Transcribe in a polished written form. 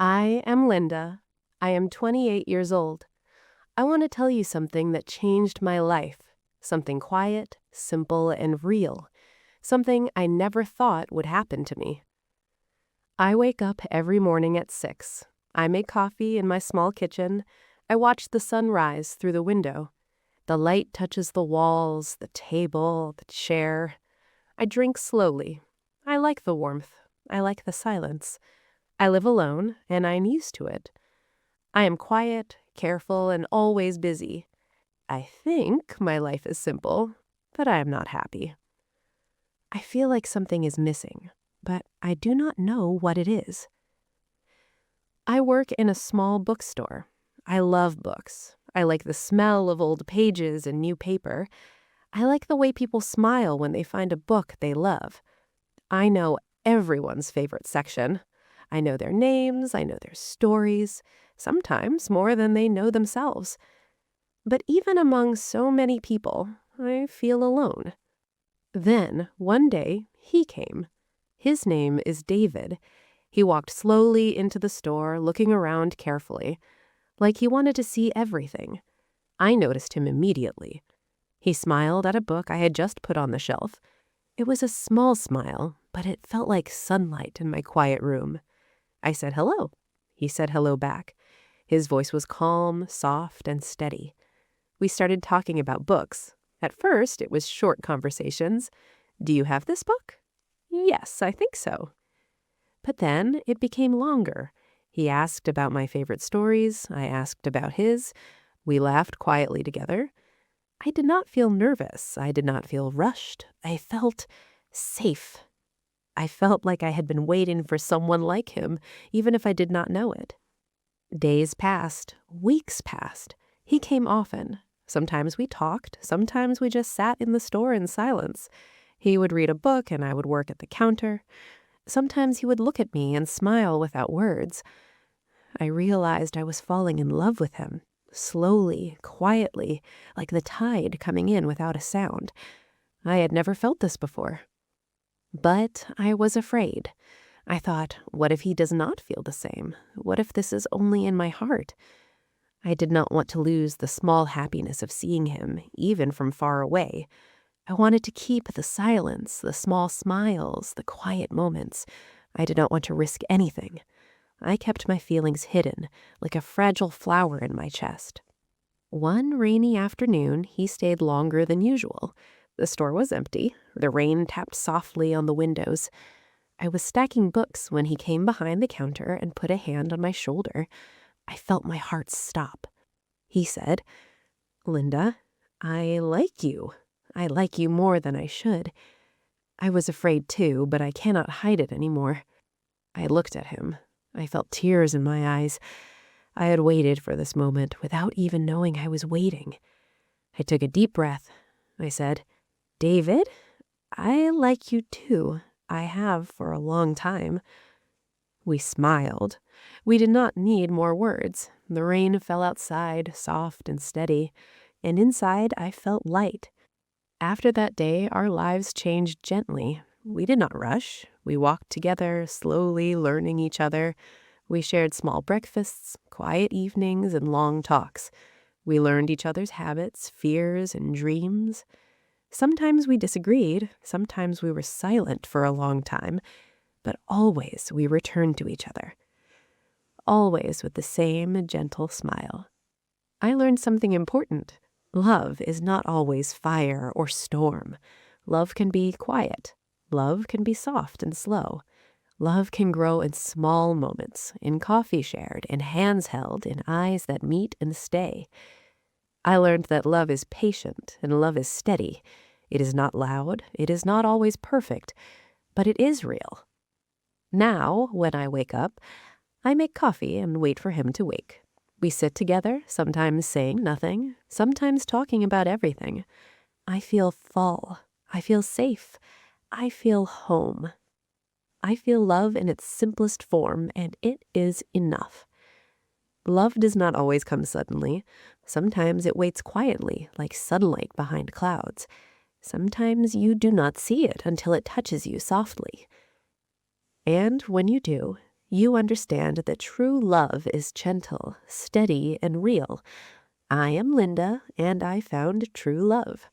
I am Linda. I am 28 years old. I want to tell you something that changed my life. Something quiet, simple, and real. Something I never thought would happen to me. I wake up every morning at 6. I make coffee in my small kitchen. I watch the sun rise through the window. The light touches the walls, the table, the chair. I drink slowly. I like the warmth. I like the silence. I live alone, and I'm used to it. I am quiet, careful, and always busy. I think my life is simple, but I am not happy. I feel like something is missing, but I do not know what it is. I work in a small bookstore. I love books. I like the smell of old pages and new paper. I like the way people smile when they find a book they love. I know everyone's favorite section. I know their names, I know their stories, sometimes more than they know themselves. But even among so many people, I feel alone. Then, one day, he came. His name is David. He walked slowly into the store, looking around carefully, like he wanted to see everything. I noticed him immediately. He smiled at a book I had just put on the shelf. It was a small smile, but it felt like sunlight in my quiet room. I said hello. He said hello back. His voice was calm, soft, and steady. We started talking about books. At first, it was short conversations. Do you have this book? Yes, I think so. But then it became longer. He asked about my favorite stories. I asked about his. We laughed quietly together. I did not feel nervous. I did not feel rushed. I felt safe. I felt like I had been waiting for someone like him, even if I did not know it. Days passed. Weeks passed. He came often. Sometimes we talked. Sometimes we just sat in the store in silence. He would read a book and I would work at the counter. Sometimes he would look at me and smile without words. I realized I was falling in love with him, slowly, quietly, like the tide coming in without a sound. I had never felt this before. But I was afraid. I thought, what if he does not feel the same? What if this is only in my heart? I did not want to lose the small happiness of seeing him, even from far away. I wanted to keep the silence, the small smiles, the quiet moments. I did not want to risk anything. I kept my feelings hidden, like a fragile flower in my chest. One rainy afternoon, he stayed longer than usual. The store was empty. The rain tapped softly on the windows. I was stacking books when he came behind the counter and put a hand on my shoulder. I felt my heart stop. He said, "Linda, I like you. I like you more than I should." I was afraid too, but I cannot hide it anymore. I looked at him. I felt tears in my eyes. I had waited for this moment without even knowing I was waiting. I took a deep breath. I said, "David, I like you too. I have for a long time." We smiled. We did not need more words. The rain fell outside, soft and steady, and inside I felt light. After that day, our lives changed gently. We did not rush. We walked together, slowly learning each other. We shared small breakfasts, quiet evenings, and long talks. We learned each other's habits, fears, and dreams. Sometimes we disagreed, sometimes we were silent for a long time, but always we returned to each other. Always with the same gentle smile. I learned something important. Love is not always fire or storm. Love can be quiet. Love can be soft and slow. Love can grow in small moments, in coffee shared, in hands held, in eyes that meet and stay. I learned that love is patient and love is steady. It is not loud, it is not always perfect, but it is real. Now, when I wake up, I make coffee and wait for him to wake. We sit together, sometimes saying nothing, sometimes talking about everything. I feel full. I feel safe. I feel home. I feel love in its simplest form, and it is enough. Love does not always come suddenly. Sometimes it waits quietly, like sunlight behind clouds. Sometimes you do not see it until it touches you softly. And when you do, you understand that true love is gentle, steady, and real. I am Linda, and I found true love.